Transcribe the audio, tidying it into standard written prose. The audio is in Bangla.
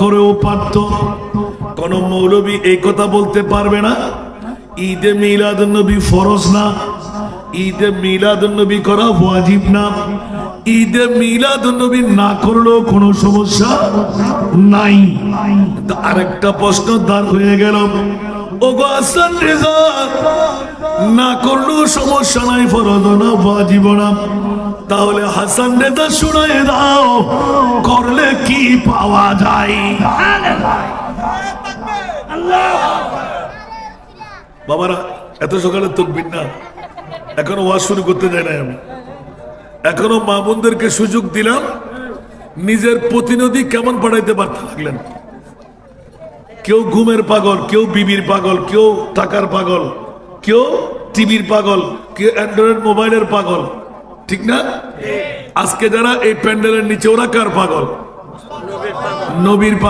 করেও পারত। কোন মৌলবী এই কথা বলতে পারবে না ঈদে মিলাদুন্নবী ফরজ না, ঈদে মিলাদুন্নবী করা ওয়াজিব না, ঈদে মিলাদুন্নবী না করলেও কোনো সমস্যা নাই। আরেকটা প্রশ্ন দাঁড় হয়ে গেল, ওগো হাসান রেজা, না করলেও সমস্যা নাই, ফরজ না ওয়াজিব না, তাহলে হাসান রেজা শুনায় দাও করলে কি পাওয়া যায়? বাবারা এত সকালে তকবীর না, এখনো ওয়াজ শুরু করতে যায় না। আমি এখনো মা বোনদেরকে সুযোগ দিলাম, নিজের প্রতিনিধি কেমন পাঠাইতে পারতে লাগলেন। কেউ ঘুমের পাগল, কেউ বিবির পাগল, কেউ টাকার পাগল, কেউ টিভির পাগল, কেউ অ্যান্ড্রয়েড মোবাইলের পাগল, ঠিক না? আজকে যারা এই প্যান্ডেলের নিচে ওরা কার পাগল? নবীর পাগল।